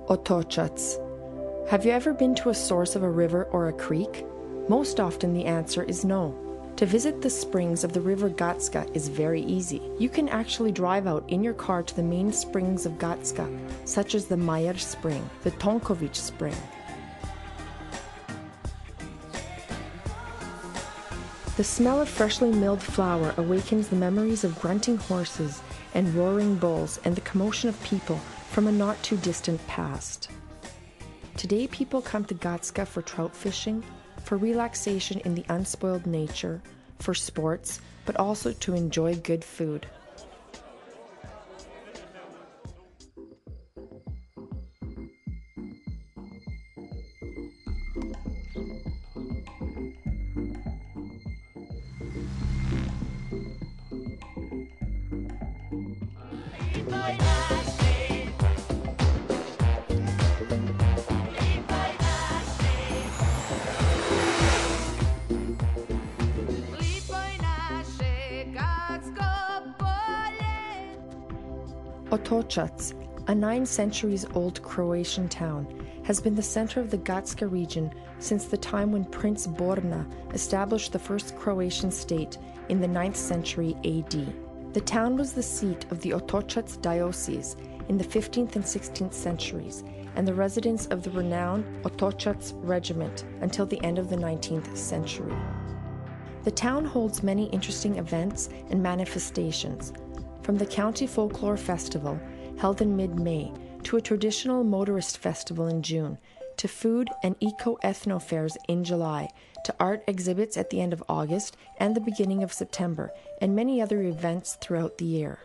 Otočac. Have you ever been to a source of a river or a creek? Most often the answer is no. To visit the springs of the river Gatska is very easy. You can actually drive out in your car to the main springs of Gatska, such as the Majer Spring, the Tonković Spring. The smell of freshly milled flour awakens the memories of grunting horses and roaring bulls and the commotion of people from a not too distant past. Today people come to Gatska for trout fishing, for relaxation in the unspoiled nature, for sports, but also to enjoy good food. Otočac, a 9 centuries old Croatian town, has been the center of the Gatska region since the time when Prince Borna established the first Croatian state in the 9th century AD. The town was the seat of the Otočac diocese in the 15th and 16th centuries and the residence of the renowned Otočac regiment until the end of the 19th century. The town holds many interesting events and manifestations, from the County Folklore Festival, held in mid-May, to a traditional motorist festival in June, to food and eco-ethno fairs in July, to art exhibits at the end of August and the beginning of September, and many other events throughout the year.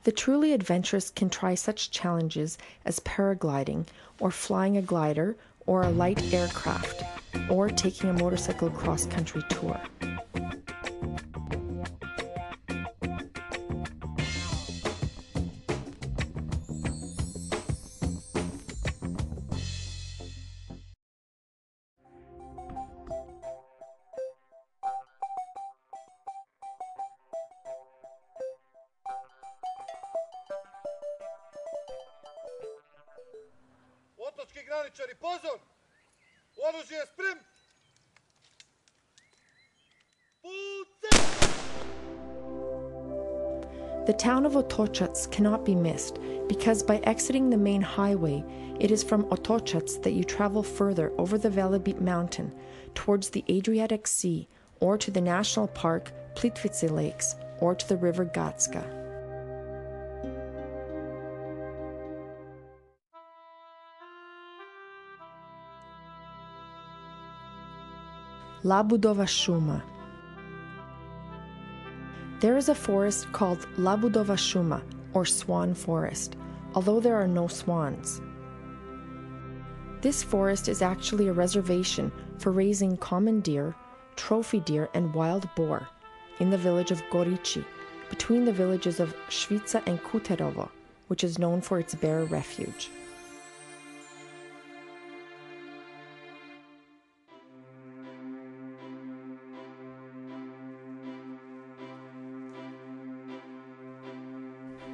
The truly adventurous can try such challenges as paragliding, or flying a glider, or a light aircraft, or taking a motorcycle cross-country tour. Otočki graničari, pozor! Oružje je sprem! The town of Otočac cannot be missed because by exiting the main highway, it is from Otočac that you travel further over the Velebit mountain towards the Adriatic Sea or to the national park Plitvice Lakes or to the river Gatska. Labudova šuma. There is a forest called Labudova šuma, or swan forest, although there are no swans. This forest is actually a reservation for raising common deer, trophy deer, and wild boar in the village of Gorici, between the villages of Švica and Kuterovo, which is known for its bear refuge.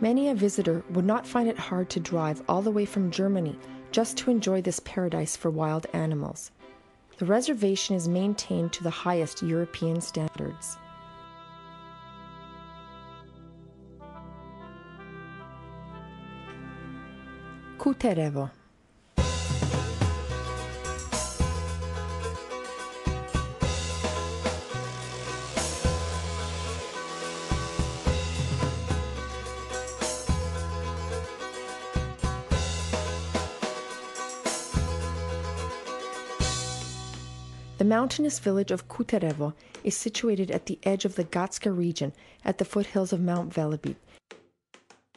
Many a visitor would not find it hard to drive all the way from Germany just to enjoy this paradise for wild animals. The reservation is maintained to the highest European standards. Kuterevo. The mountainous village of Kuterevo is situated at the edge of the Gatska region at the foothills of Mount Velebit.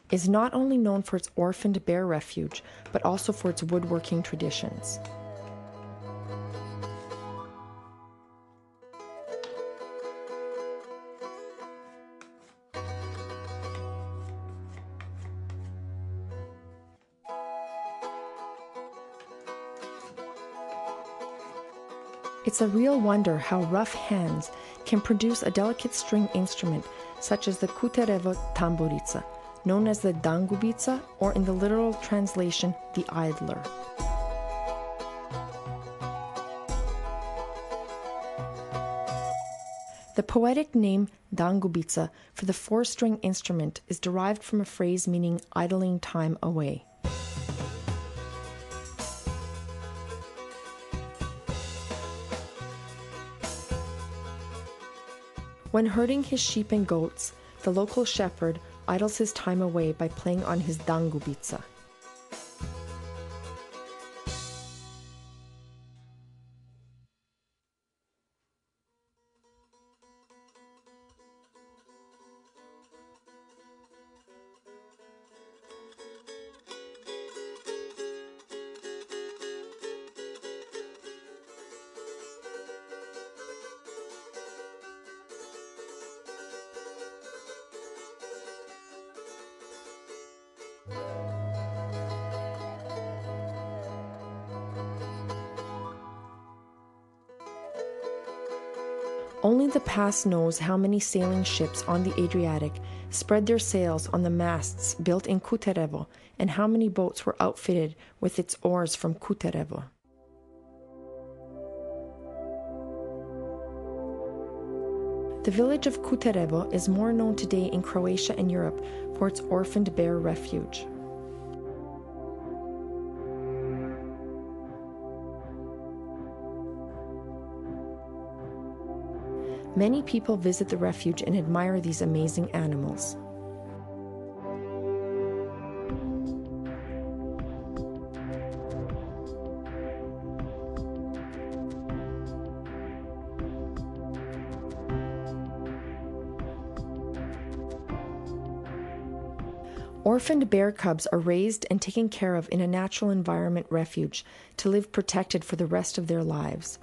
It is not only known for its orphaned bear refuge, but also for its woodworking traditions. It's a real wonder how rough hands can produce a delicate string instrument such as the Kuterevo tamburica, known as the dangubica, or in the literal translation, the idler. The poetic name dangubica for the four-string instrument is derived from a phrase meaning idling time away. When herding his sheep and goats, the local shepherd idles his time away by playing on his dangubica. Only the past knows how many sailing ships on the Adriatic spread their sails on the masts built in Kuterevo, and how many boats were outfitted with its oars from Kuterevo. The village of Kuterevo is more known today in Croatia and Europe for its orphaned bear refuge. Many people visit the refuge and admire these amazing animals. Orphaned bear cubs are raised and taken care of in a natural environment refuge to live protected for the rest of their lives.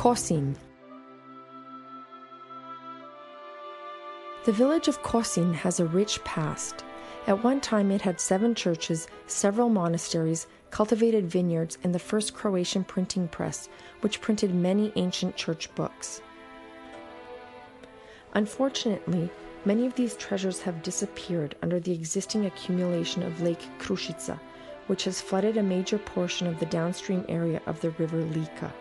Kosin. The village of Kosin has a rich past. At one time it had 7 churches, several monasteries, cultivated vineyards, and the first Croatian printing press, which printed many ancient church books. Unfortunately, many of these treasures have disappeared under the existing accumulation of Lake Krušica, which has flooded a major portion of the downstream area of the river Lika.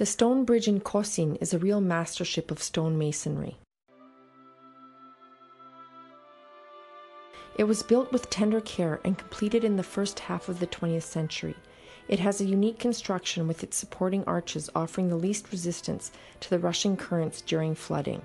The stone bridge in Kosin is a real mastership of stone masonry. It was built with tender care and completed in the first half of the 20th century. It has a unique construction with its supporting arches offering the least resistance to the rushing currents during flooding.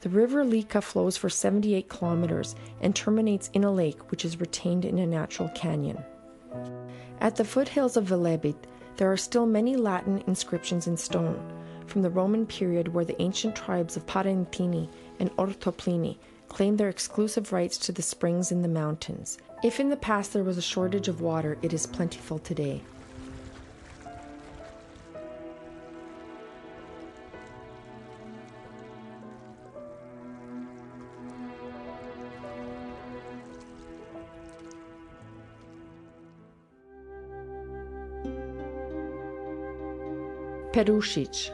The river Lika flows for 78 kilometers and terminates in a lake which is retained in a natural canyon. At the foothills of Velebit, there are still many Latin inscriptions in stone, from the Roman period where the ancient tribes of Parentini and Ortoplini claimed their exclusive rights to the springs in the mountains. If in the past there was a shortage of water, it is plentiful today. Perušić.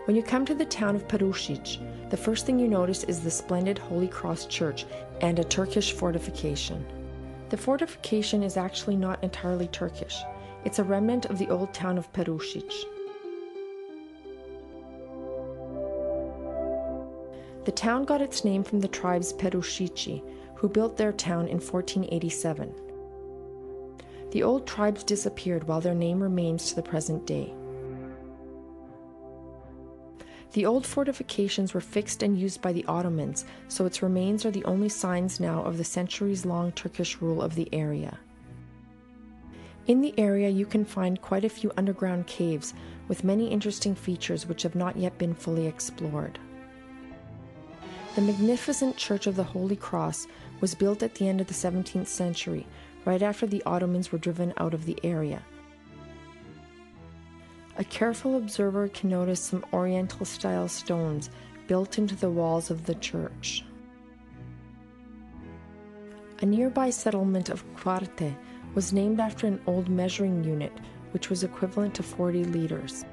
When you come to the town of Perušić, the first thing you notice is the splendid Holy Cross Church and a Turkish fortification. The fortification is actually not entirely Turkish. It's a remnant of the old town of Perušić. The town got its name from the tribes Perušići, who built their town in 1487. The old tribes disappeared while their name remains to the present day. The old fortifications were fixed and used by the Ottomans, so its remains are the only signs now of the centuries-long Turkish rule of the area. In the area you can find quite a few underground caves with many interesting features which have not yet been fully explored. The magnificent Church of the Holy Cross was built at the end of the 17th century, right after the Ottomans were driven out of the area. A careful observer can notice some Oriental-style stones built into the walls of the church. A nearby settlement of Quarte was named after an old measuring unit, which was equivalent to 40 liters.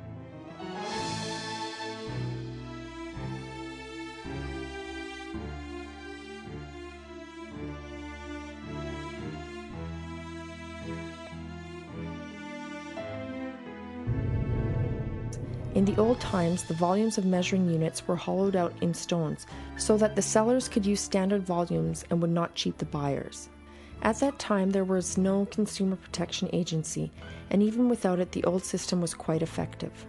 In the old times, the volumes of measuring units were hollowed out in stones so that the sellers could use standard volumes and would not cheat the buyers. At that time, there was no consumer protection agency, and even without it, the old system was quite effective.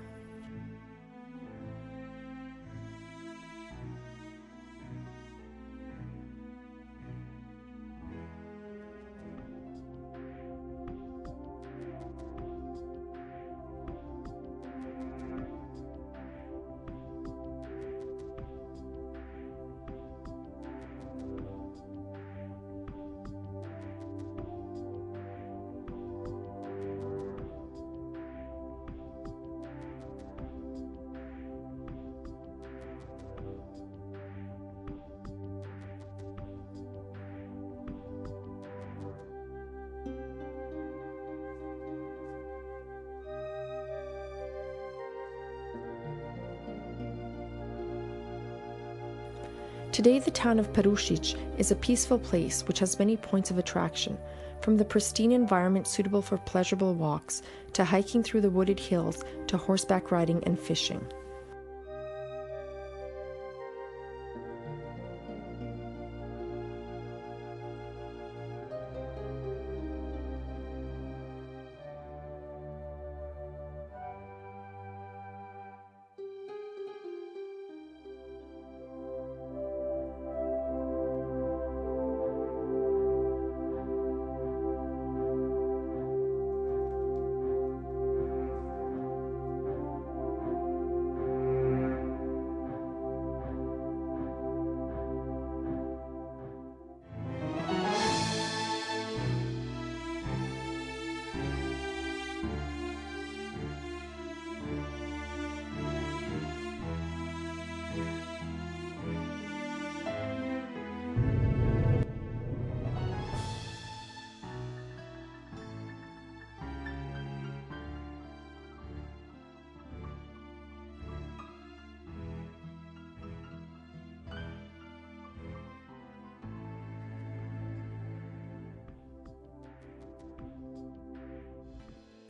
Today, the town of Perušić is a peaceful place which has many points of attraction, from the pristine environment suitable for pleasurable walks, to hiking through the wooded hills, to horseback riding and fishing.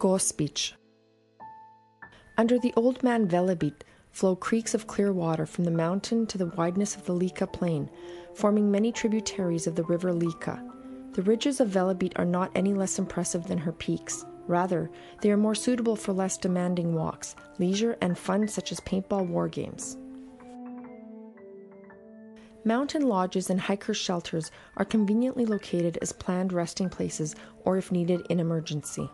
Gospić. Under the old man Velebit flow creeks of clear water from the mountain to the wideness of the Lika plain, forming many tributaries of the river Lika. The ridges of Velebit are not any less impressive than her peaks. Rather, they are more suitable for less demanding walks, leisure, and fun such as paintball war games. Mountain lodges and hiker shelters are conveniently located as planned resting places or if needed in emergency.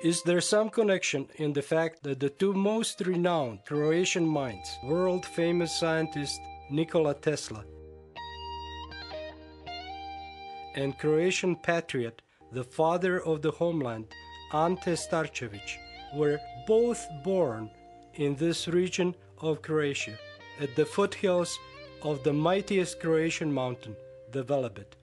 Is there some connection in the fact that the two most renowned Croatian minds, world-famous scientist Nikola Tesla and Croatian patriot, the father of the homeland, Ante Starčević, were both born in this region of Croatia, at the foothills of the mightiest Croatian mountain, the Velebit?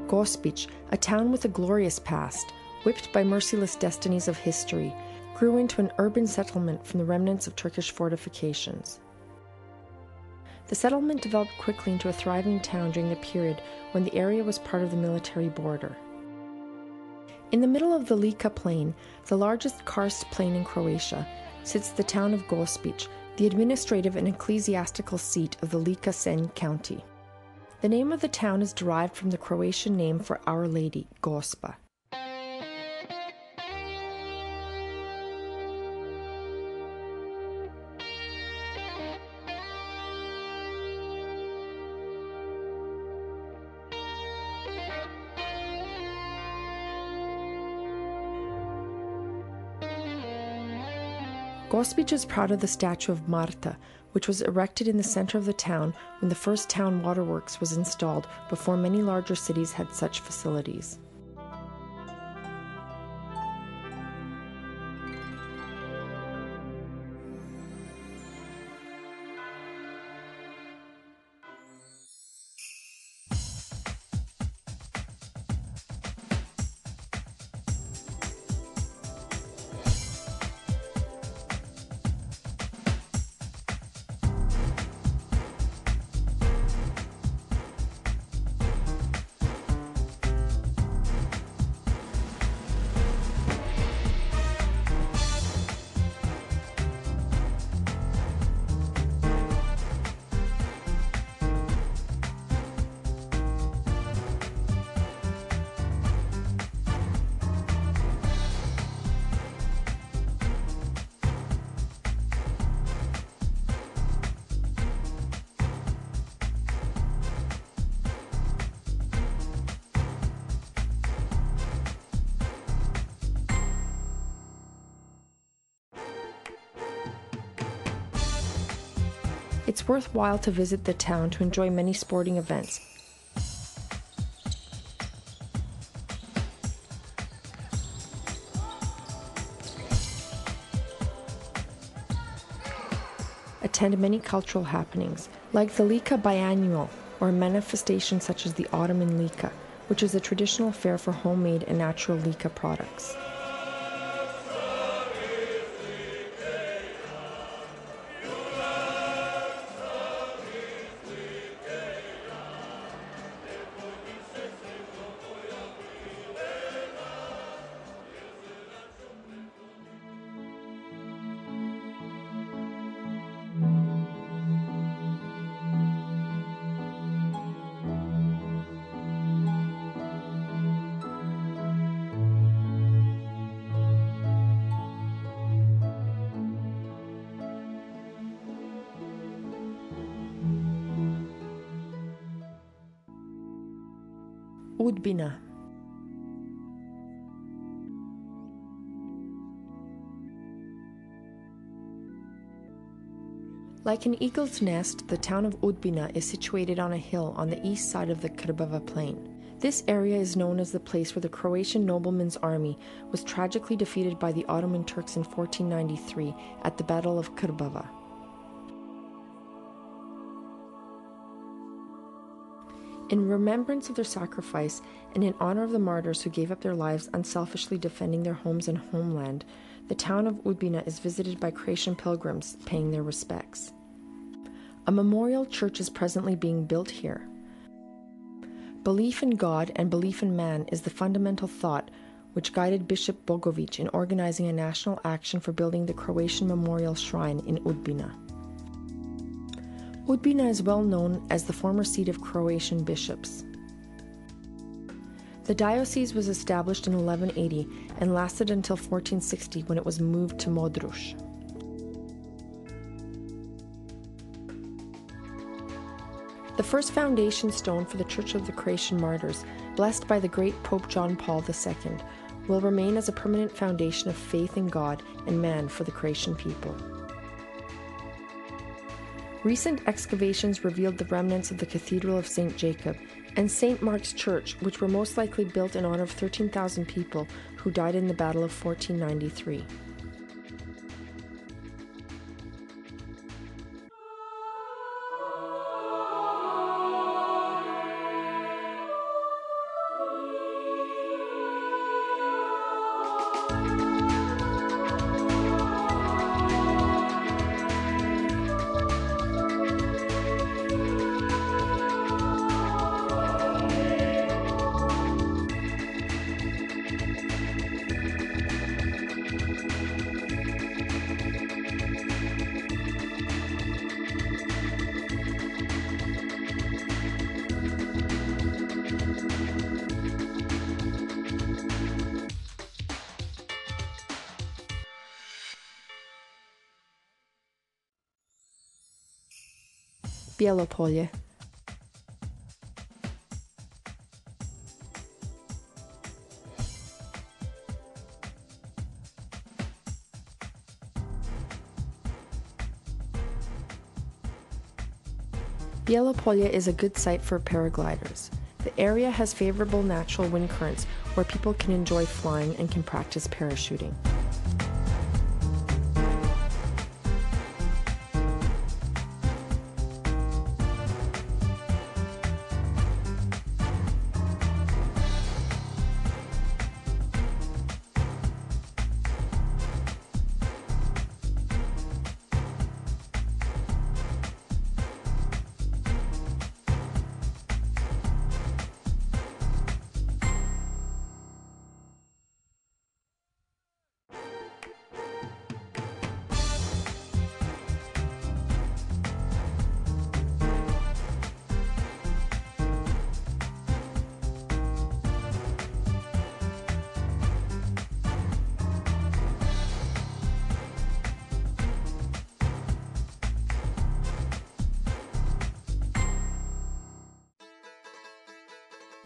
Gospić, a town with a glorious past, whipped by merciless destinies of history, grew into an urban settlement from the remnants of Turkish fortifications. The settlement developed quickly into a thriving town during the period when the area was part of the military border. In the middle of the Lika plain, the largest karst plain in Croatia, sits the town of Gospić, the administrative and ecclesiastical seat of the Ličko-senjsku county. The name of the town is derived from the Croatian name for Our Lady, Gospa. Gospić is proud of the statue of Marta, which was erected in the center of the town when the first town waterworks was installed before many larger cities had such facilities. It's worthwhile to visit the town to enjoy many sporting events. Attend many cultural happenings, like the Lika Biannual, or a manifestation such as the Autumn in Lika, which is a traditional fair for homemade and natural Lika products. Udbina. Like an eagle's nest, the town of Udbina is situated on a hill on the east side of the Krbava plain. This area is known as the place where the Croatian nobleman's army was tragically defeated by the Ottoman Turks in 1493 at the Battle of Krbava. In remembrance of their sacrifice and in honor of the martyrs who gave up their lives unselfishly defending their homes and homeland, the town of Udbina is visited by Croatian pilgrims paying their respects. A memorial church is presently being built here. Belief in God and belief in man is the fundamental thought which guided Bishop Bogovic in organizing a national action for building the Croatian Memorial Shrine in Udbina. Udbina is well known as the former seat of Croatian bishops. The diocese was established in 1180 and lasted until 1460 when it was moved to Modruš. The first foundation stone for the Church of the Croatian Martyrs, blessed by the great Pope John Paul II, will remain as a permanent foundation of faith in God and man for the Croatian people. Recent excavations revealed the remnants of the Cathedral of St. Jacob and St. Mark's Church, which were most likely built in honor of 13,000 people who died in the Battle of 1493. Bijelopolje. Bijelopolje is a good site for paragliders. The area has favorable natural wind currents where people can enjoy flying and can practice parachuting.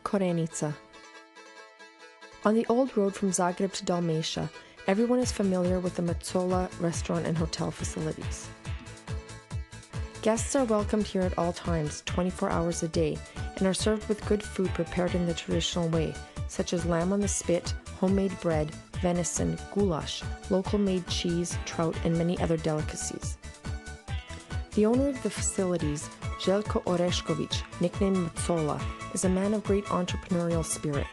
Korenica. On the old road from Zagreb to Dalmatia, everyone is familiar with the Mazzola restaurant and hotel facilities. Guests are welcomed here at all times, 24 hours a day, and are served with good food prepared in the traditional way, such as lamb on the spit, homemade bread, venison, goulash, local-made cheese, trout, and many other delicacies. The owner of the facilities, Željko Orešković, nicknamed Mazzola, is a man of great entrepreneurial spirit.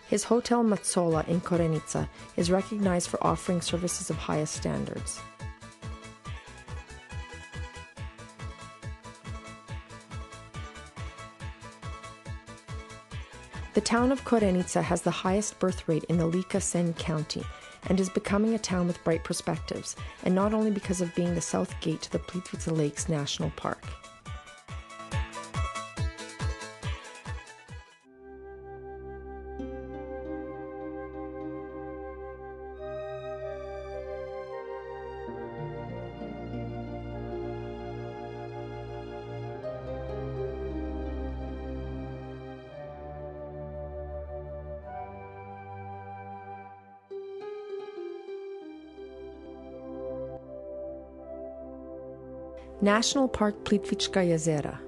His Hotel Matsola in Korenica is recognized for offering services of highest standards. The town of Korenica has the highest birth rate in the Ličko-senjsku county and is becoming a town with bright perspectives, and not only because of being the south gate to the Plitvice Lakes National Park. National Park Plitvička jezera.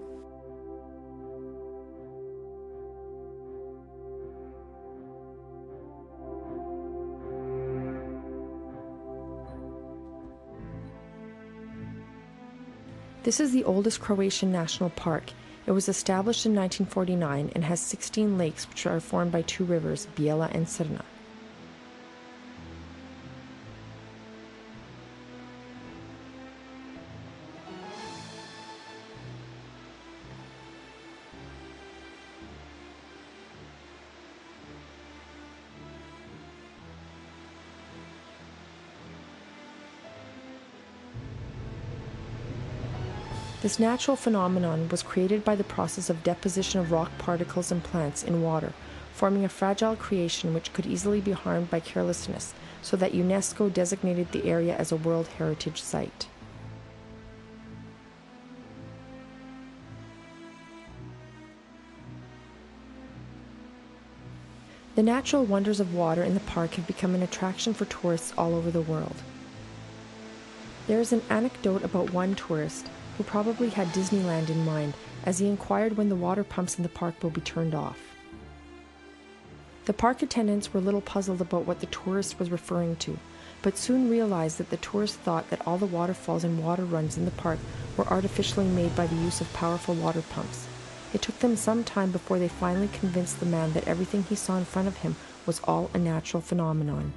This is the oldest Croatian national park. It was established in 1949 and has 16 lakes which are formed by two rivers, Bijela and Crna. This natural phenomenon was created by the process of deposition of rock particles and plants in water, forming a fragile creation which could easily be harmed by carelessness, so that UNESCO designated the area as a World Heritage Site. The natural wonders of water in the park have become an attraction for tourists all over the world. There is an anecdote about one tourist who probably had Disneyland in mind as he inquired when the water pumps in the park will be turned off. The park attendants were a little puzzled about what the tourist was referring to, but soon realized that the tourist thought that all the waterfalls and water runs in the park were artificially made by the use of powerful water pumps. It took them some time before they finally convinced the man that everything he saw in front of him was all a natural phenomenon.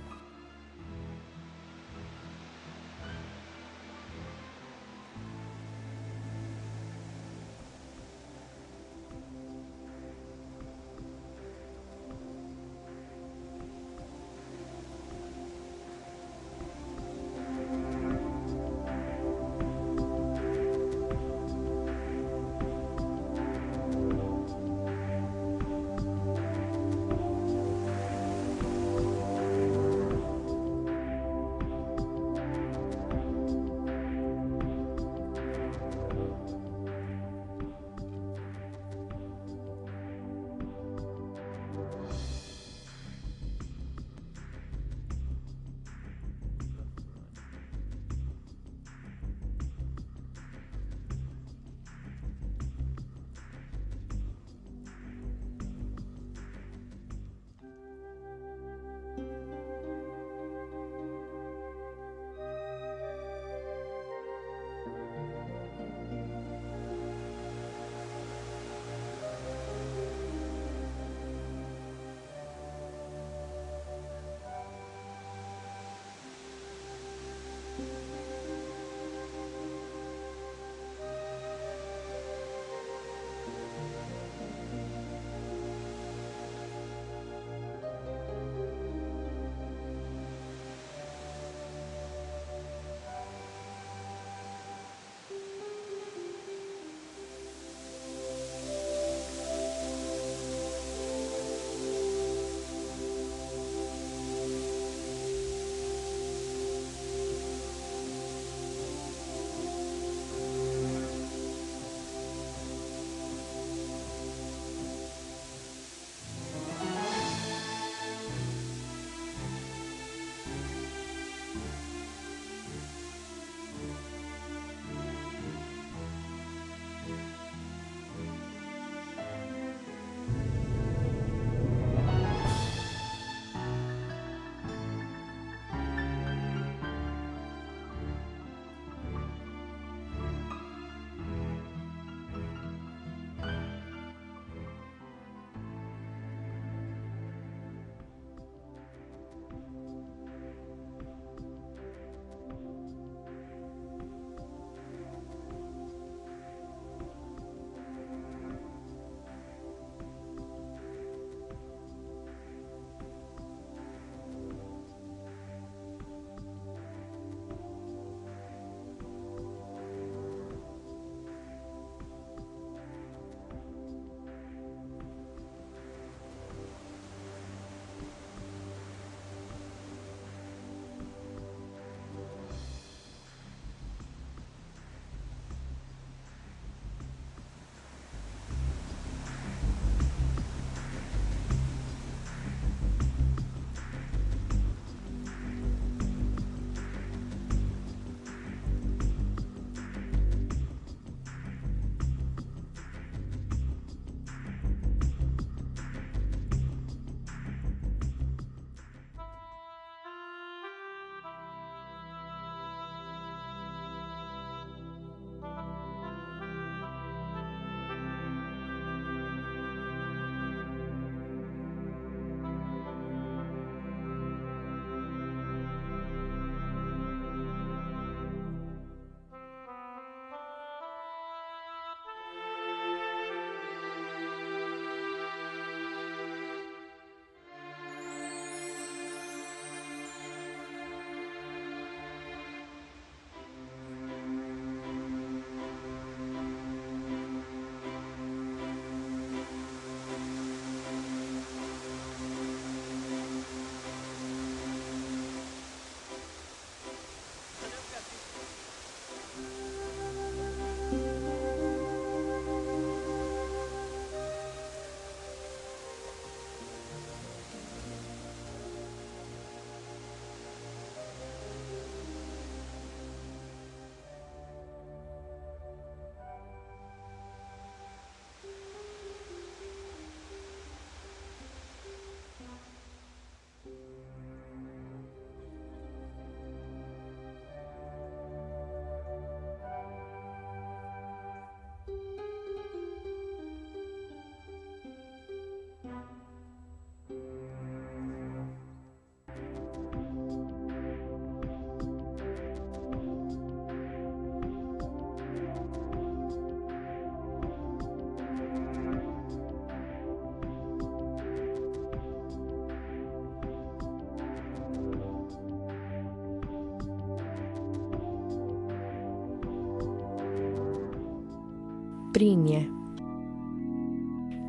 Brinje.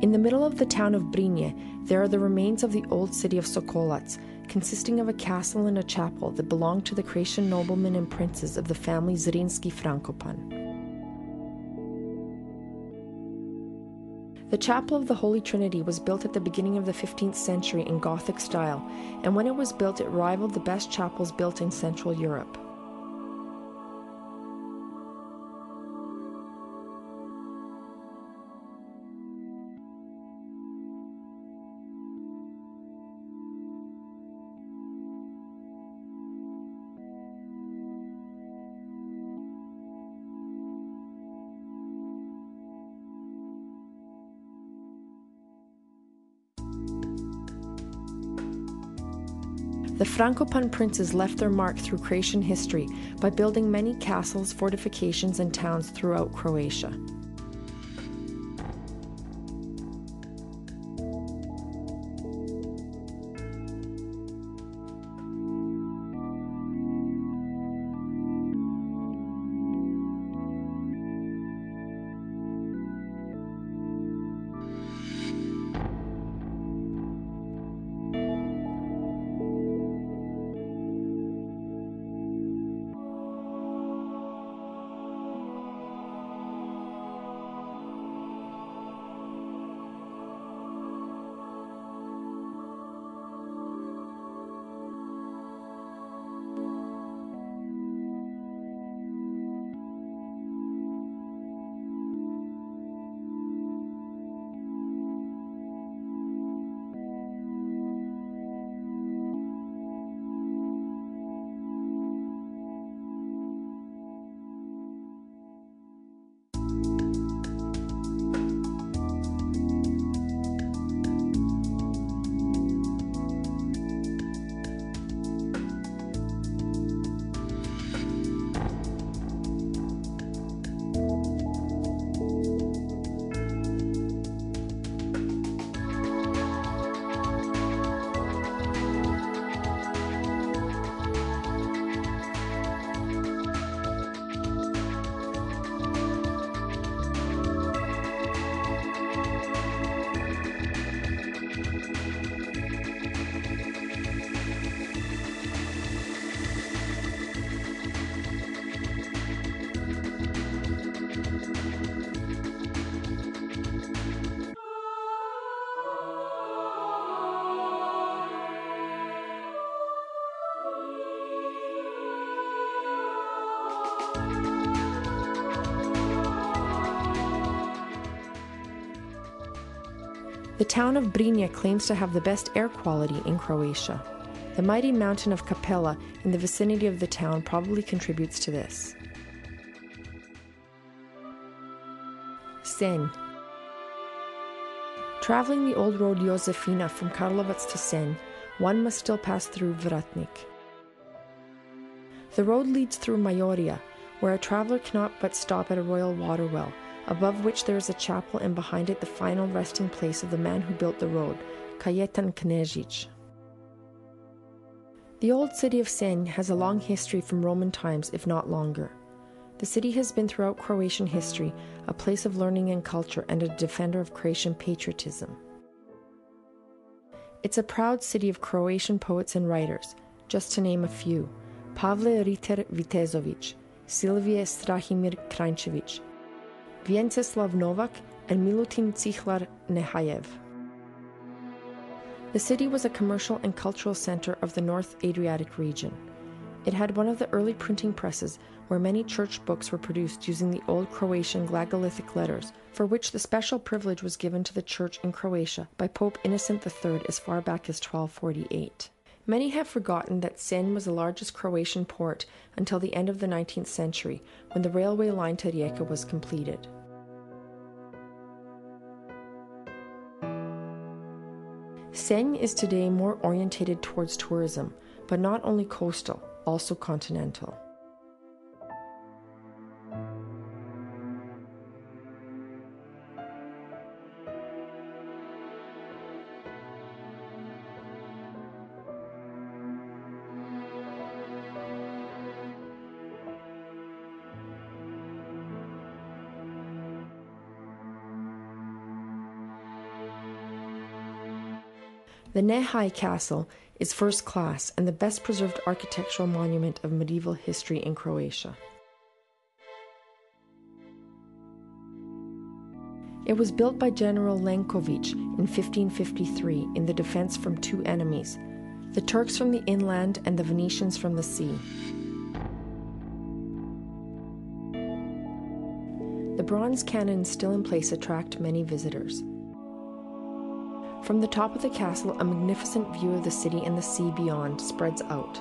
In the middle of the town of Brinje, there are the remains of the old city of Sokolac, consisting of a castle and a chapel that belonged to the Croatian noblemen and princes of the family Zrinski Frankopan. The Chapel of the Holy Trinity was built at the beginning of the 15th century in Gothic style, and when it was built it rivaled the best chapels built in Central Europe. The Frankopan princes left their mark through Croatian history by building many castles, fortifications, and towns throughout Croatia. The town of Brinje claims to have the best air quality in Croatia. The mighty mountain of Kapela in the vicinity of the town probably contributes to this. Senj. Traveling the old road Josefina from Karlovac to Senj, one must still pass through Vratnik. The road leads through Majoria, where a traveler cannot but stop at a royal water well, above which there is a chapel and behind it the final resting place of the man who built the road, Kajetan Knežić. The old city of Senj has a long history from Roman times, if not longer. The city has been throughout Croatian history a place of learning and culture and a defender of Croatian patriotism. It's a proud city of Croatian poets and writers, just to name a few: Pavle Riter Vitezović, Silvije Strahimir Kranjčević, Vjenceslav Novak, and Milutin Cihlar Nehajev. The city was a commercial and cultural center of the North Adriatic region. It had one of the early printing presses where many church books were produced using the old Croatian Glagolithic letters, for which the special privilege was given to the church in Croatia by Pope Innocent III as far back as 1248. Many have forgotten that Senj was the largest Croatian port until the end of the 19th century, when the railway line to Rijeka was completed. Senj is today more orientated towards tourism, but not only coastal, also continental. The Nehaj Castle is first class and the best preserved architectural monument of medieval history in Croatia. It was built by General Lenković in 1553 in the defense from two enemies, the Turks from the inland and the Venetians from the sea. The bronze cannons still in place attract many visitors. From the top of the castle, a magnificent view of the city and the sea beyond spreads out.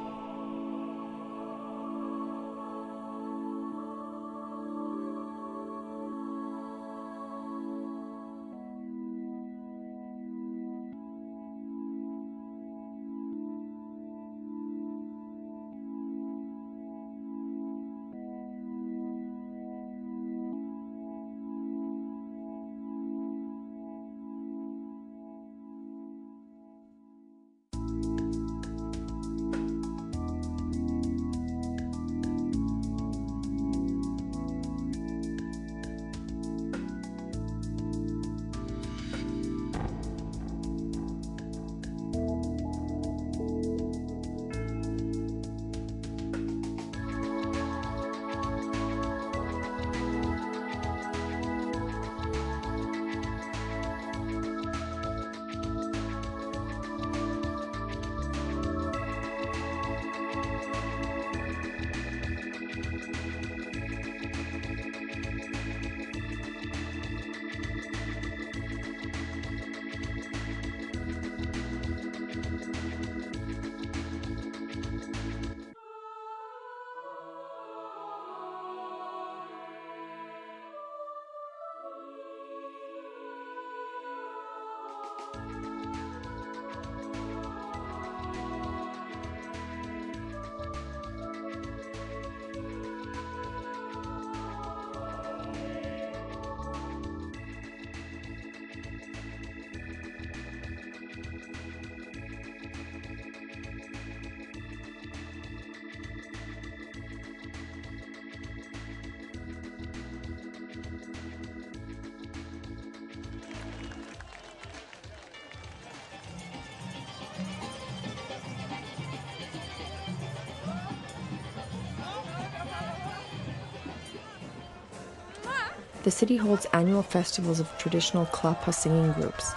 The city holds annual festivals of traditional klapa singing groups.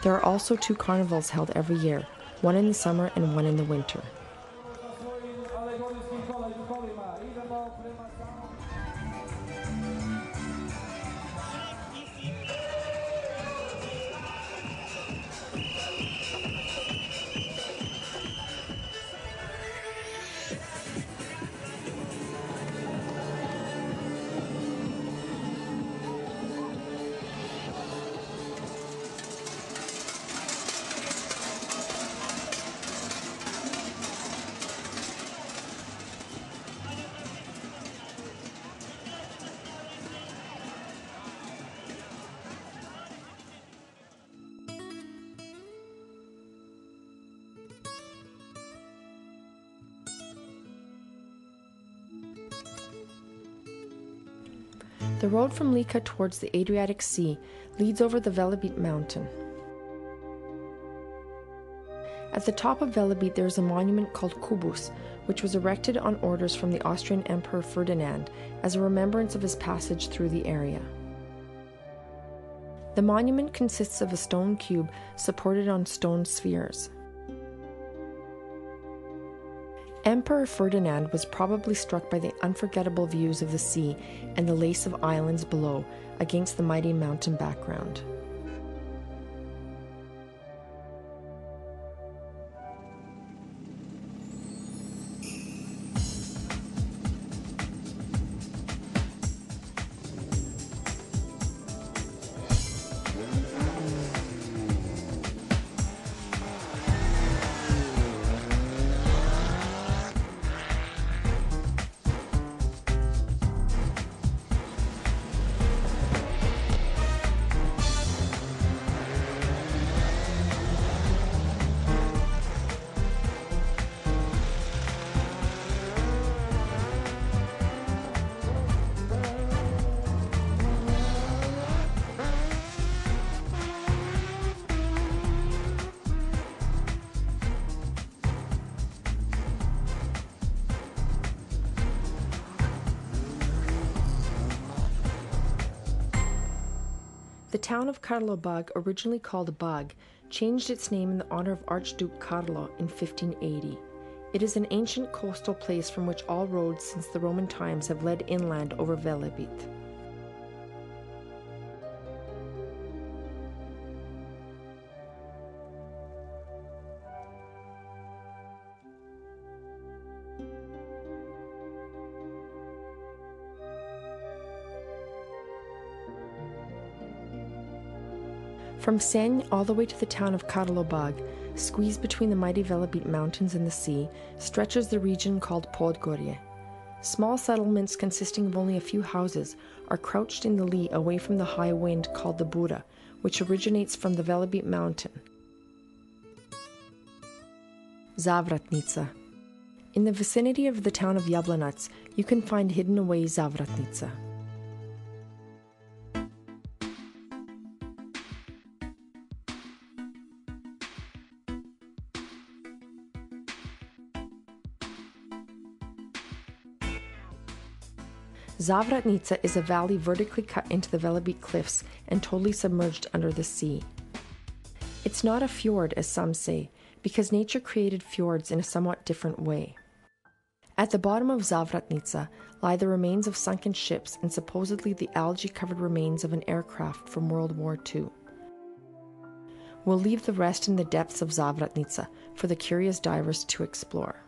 There are also two carnivals held every year, one in the summer and one in the winter. The road from Lika towards the Adriatic Sea leads over the Velebit mountain. At the top of Velebit there is a monument called Kubus, which was erected on orders from the Austrian Emperor Ferdinand as a remembrance of his passage through the area. The monument consists of a stone cube supported on stone spheres. Emperor Ferdinand was probably struck by the unforgettable views of the sea and the lace of islands below against the mighty mountain background. The town of Karlobag, originally called Bag, changed its name in the honor of Archduke Carlo in 1580. It is an ancient coastal place from which all roads since the Roman times have led inland over Velebit. From Senj all the way to the town of Karlobag, squeezed between the mighty Velebit mountains and the sea, stretches the region called Podgorje. Small settlements consisting of only a few houses are crouched in the lee away from the high wind called the Bura, which originates from the Velebit mountain. Zavratnica. In the vicinity of the town of Jablanac, you can find hidden away Zavratnica. Zavratnica is a valley vertically cut into the Velebit cliffs and totally submerged under the sea. It's not a fjord, as some say, because nature created fjords in a somewhat different way. At the bottom of Zavratnica lie the remains of sunken ships and supposedly the algae-covered remains of an aircraft from World War II. We'll leave the rest in the depths of Zavratnica for the curious divers to explore.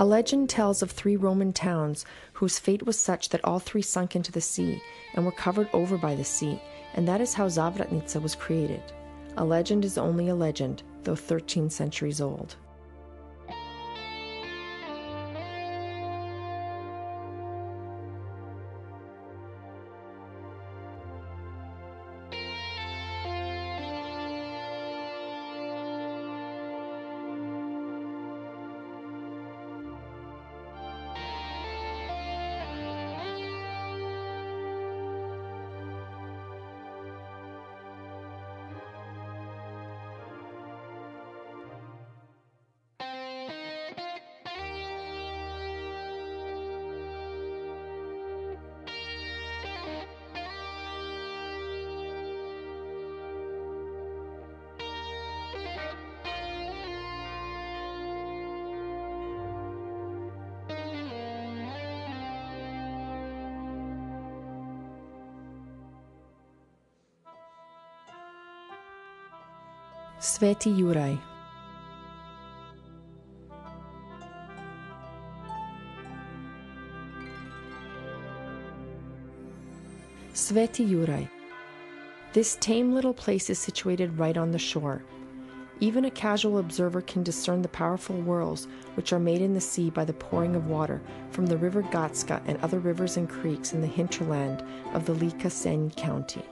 A legend tells of 3 Roman towns whose fate was such that all 3 sunk into the sea and were covered over by the sea, and that is how Zavratnica was created. A legend is only a legend, though 13 centuries old. Sveti Juraj. Sveti Juraj. This tame little place is situated right on the shore. Even a casual observer can discern the powerful whirls which are made in the sea by the pouring of water from the river Gatska and other rivers and creeks in the hinterland of the Ličko-senjsku county.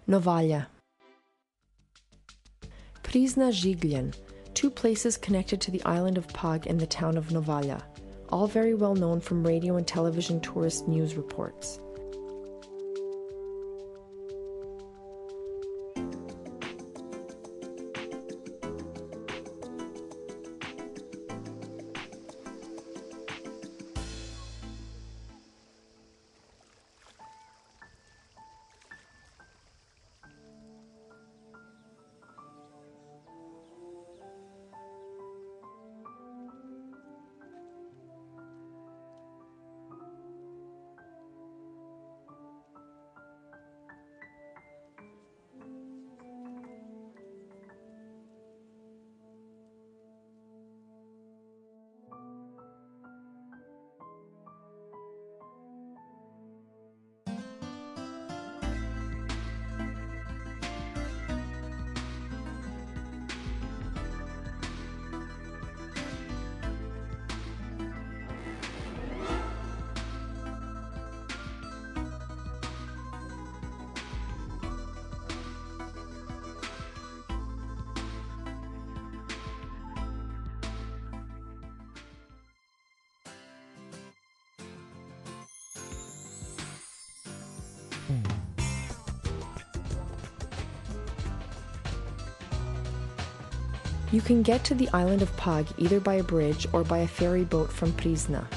Novalja. Prizna Žigljen, 2 places connected to the island of Pag and the town of Novalja, all very well known from radio and television tourist news reports. You can get to the island of Pag either by a bridge or by a ferry boat from Prizna.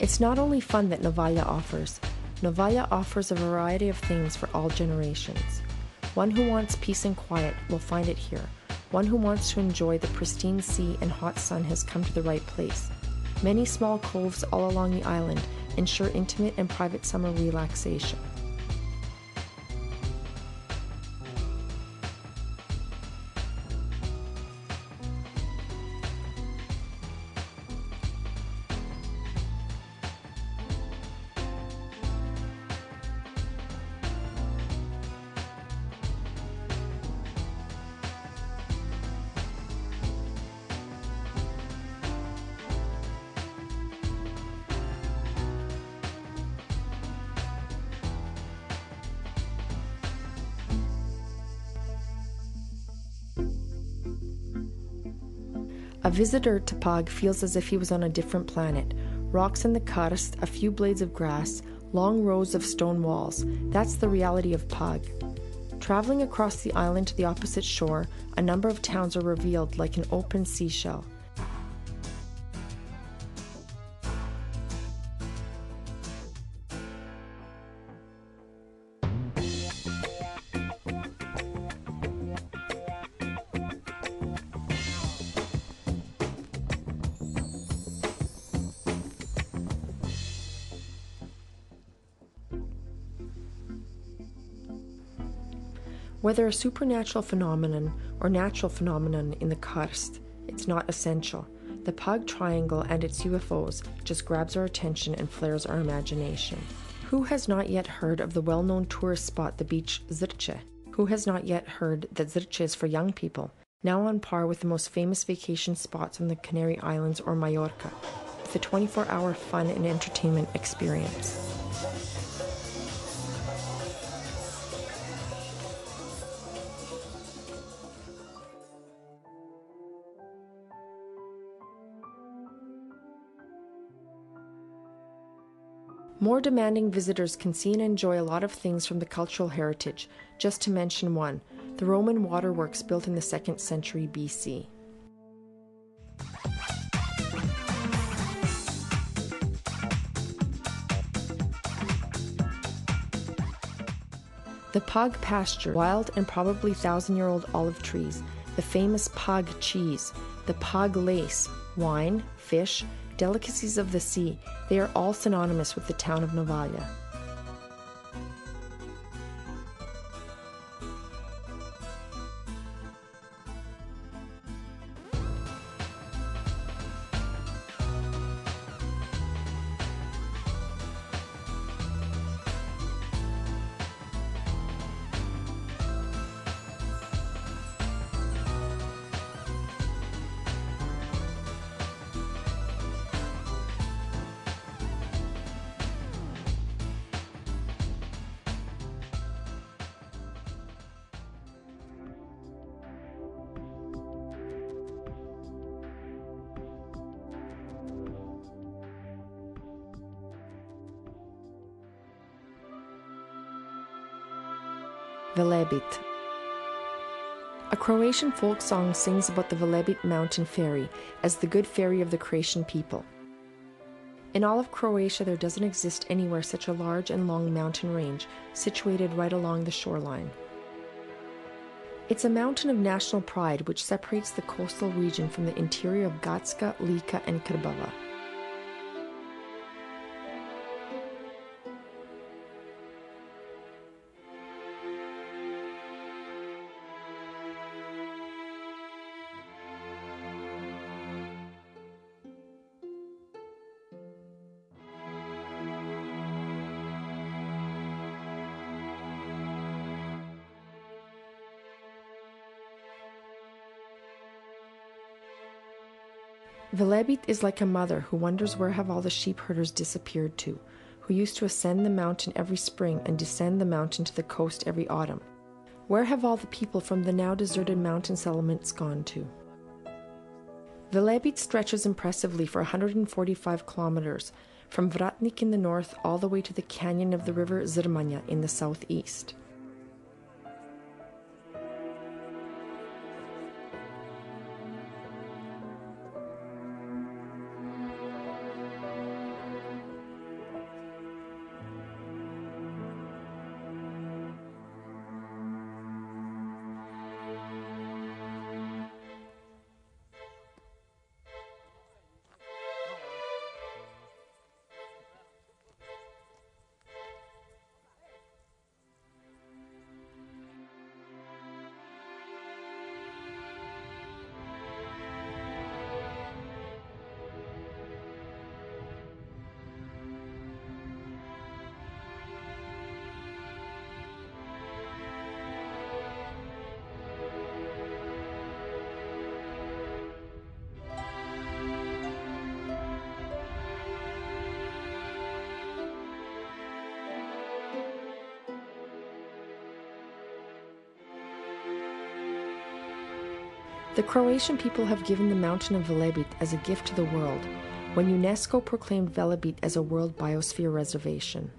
It's not only fun that Novalja offers. Novalja offers a variety of things for all generations. One who wants peace and quiet will find it here. One who wants to enjoy the pristine sea and hot sun has come to the right place. Many small coves all along the island ensure intimate and private summer relaxation. A visitor to Pag feels as if he was on a different planet. Rocks in the karst, a few blades of grass, long rows of stone walls. That's the reality of Pag. Traveling across the island to the opposite shore, a number of towns are revealed like an open seashell. Whether a supernatural phenomenon or natural phenomenon in the karst, it's not essential. The Pag Triangle and its UFOs just grabs our attention and flares our imagination. Who has not yet heard of the well-known tourist spot, the beach Zrče? Who has not yet heard that Zrče is for young people, now on par with the most famous vacation spots on the Canary Islands or Mallorca, with a 24-hour fun and entertainment experience? More demanding visitors can see and enjoy a lot of things from the cultural heritage, just to mention one, the Roman waterworks built in the 2nd century BC. The Pag pasture, wild and probably 1,000-year-old olive trees, the famous Pag cheese, the Pag lace, wine, fish, delicacies of the sea, they are all synonymous with the town of Novalja. Velebit. A Croatian folk song sings about the Velebit mountain fairy as the good fairy of the Croatian people. In all of Croatia, there doesn't exist anywhere such a large and long mountain range situated right along the shoreline. It's a mountain of national pride which separates the coastal region from the interior of Gatska, Lika, and Krbava. Velebit is like a mother who wonders where have all the sheep herders disappeared to. who used to ascend the mountain every spring and descend the mountain to the coast every autumn. Where have all the people from the now deserted mountain settlements gone to? Velebit stretches impressively for 145 kilometers, from Vratnik in the north all the way to the canyon of the river Zrmanja in the southeast. The Croatian people have given the mountain of Velebit as a gift to the world when UNESCO proclaimed Velebit as a World Biosphere Reservation.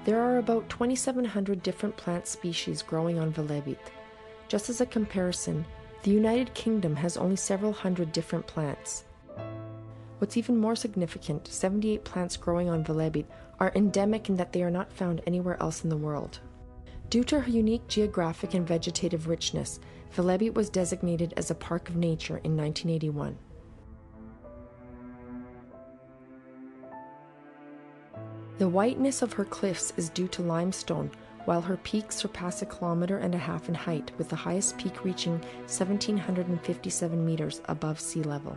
There are about 2,700 different plant species growing on Velebit. Just as a comparison, the United Kingdom has only several hundred different plants. What's even more significant, 78 plants growing on Velebit are endemic in that they are not found anywhere else in the world. Due to her unique geographic and vegetative richness, Velebit was designated as a Park of Nature in 1981. The whiteness of her cliffs is due to limestone, while her peaks surpass 1.5 kilometers in height, with the highest peak reaching 1,757 meters above sea level.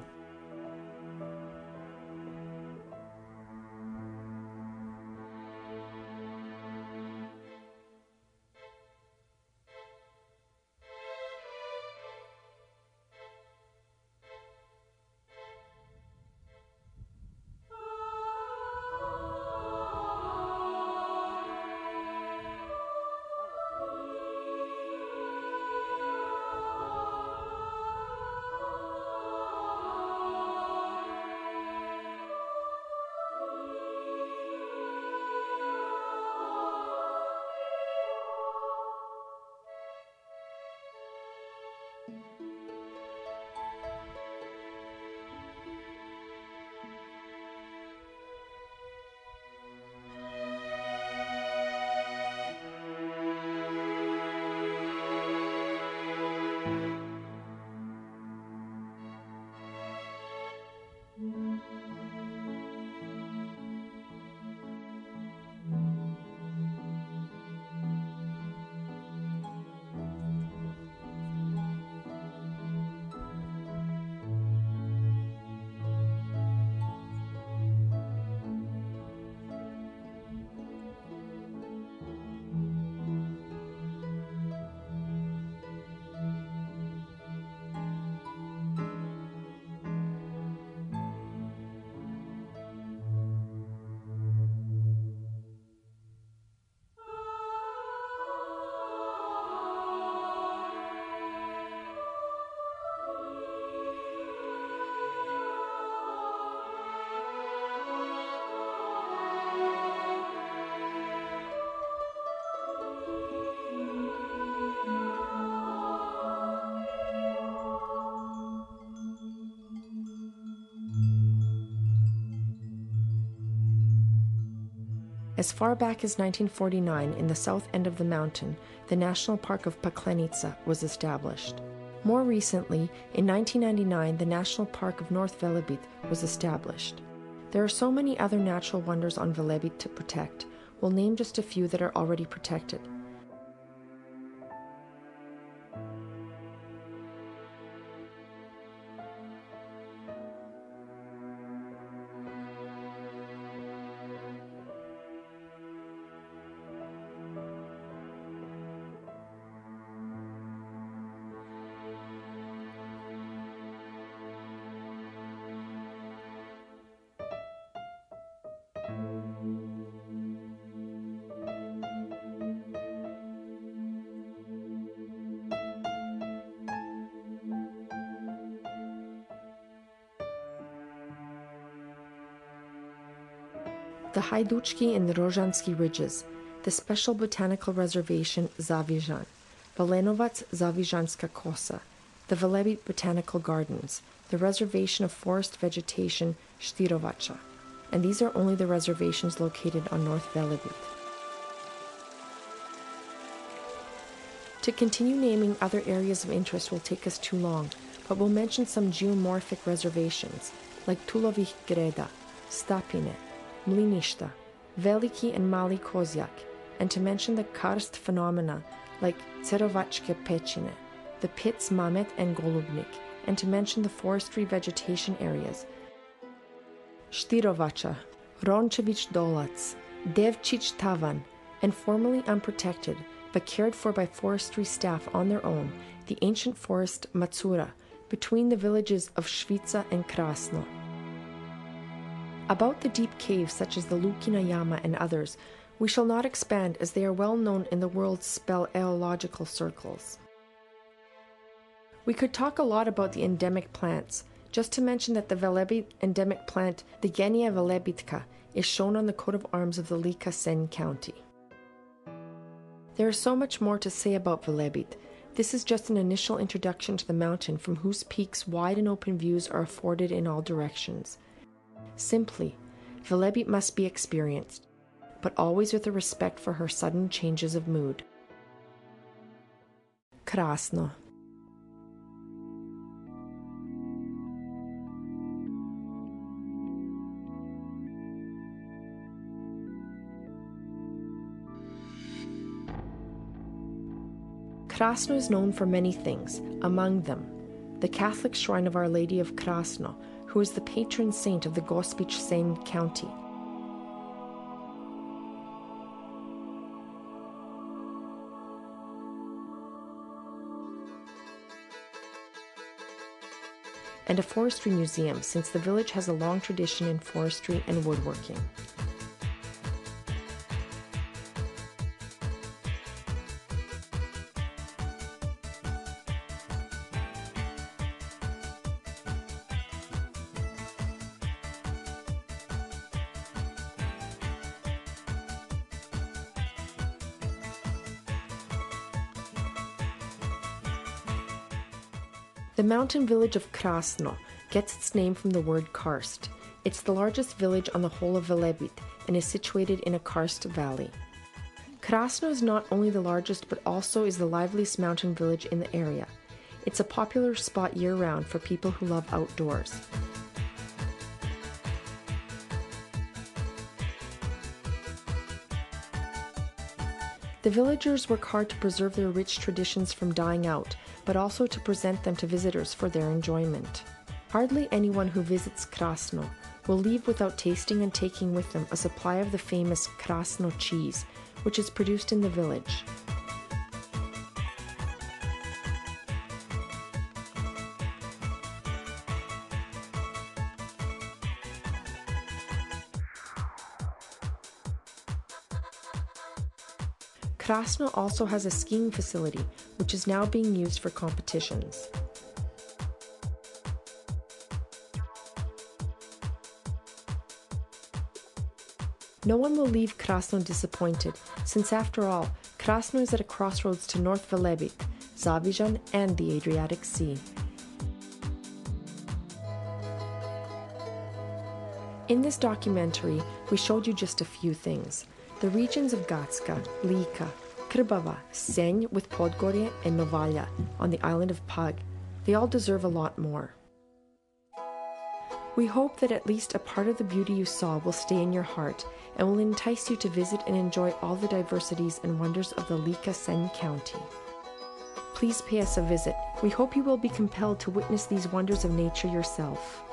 As far back as 1949, in the south end of the mountain, the National Park of Paklenica was established. More recently, in 1999, the National Park of North Velebit was established. There are so many other natural wonders on Velebit to protect. We'll name just a few that are already protected. the Hajdučki and the Rožanski ridges, the special botanical reservation Zavižan, Valenovac Zavižanska kosa, the Velebit Botanical Gardens, the reservation of forest vegetation Štirovača, and these are only the reservations located on North Velebit. To continue naming other areas of interest will take us too long, but we'll mention some geomorphic reservations, like Tulovih Greda, Stapine, Mliništa, Veliki and Mali Kozjak, and to mention the karst phenomena like Cerovačke Pećine, the pits Mamet and Golubnik, and to mention the forestry vegetation areas Štirovača, Rončević Dolac, Devčić Tavan, and formerly unprotected but cared for by forestry staff on their own, the ancient forest Macura, between the villages of Švica and Krasno. About the deep caves such as the Lukina Yama and others, we shall not expand as they are well known in the world's speleological circles. We could talk a lot about the endemic plants, just to mention that the Velebit endemic plant, the Genia velebitka, is shown on the coat of arms of the Ličko-senjsku county. There is so much more to say about Velebit. This is just an initial introduction to the mountain from whose peaks wide and open views are afforded in all directions. Simply, Velebit must be experienced, but always with a respect for her sudden changes of mood. Krasno. Krasno is known for many things, among them the Catholic shrine of Our Lady of Krasno, who is the patron saint of the Gospić-Senj county. And a forestry museum, since the village has a long tradition in forestry and woodworking. The mountain village of Krasno gets its name from the word karst. It's the largest village on the whole of Velebit and is situated in a karst valley. Krasno is not only the largest but also is the liveliest mountain village in the area. It's a popular spot year-round for people who love outdoors. The villagers work hard to preserve their rich traditions from dying out, but also to present them to visitors for their enjoyment. Hardly anyone who visits Krasno will leave without tasting and taking with them a supply of the famous Krasno cheese, which is produced in the village. Krasno also has a skiing facility, which is now being used for competitions. No one will leave Krasno disappointed, since after all, Krasno is at a crossroads to North Velebit, Zavižan, and the Adriatic Sea. In this documentary, we showed you just a few things. The regions of Gatska, Lika, Krbava, Senj with Podgorje, and Novalja on the island of Pag, they all deserve a lot more. We hope that at least a part of the beauty you saw will stay in your heart and will entice you to visit and enjoy all the diversities and wonders of the Ličko-senjsku county. Please pay us a visit. We hope you will be compelled to witness these wonders of nature yourself.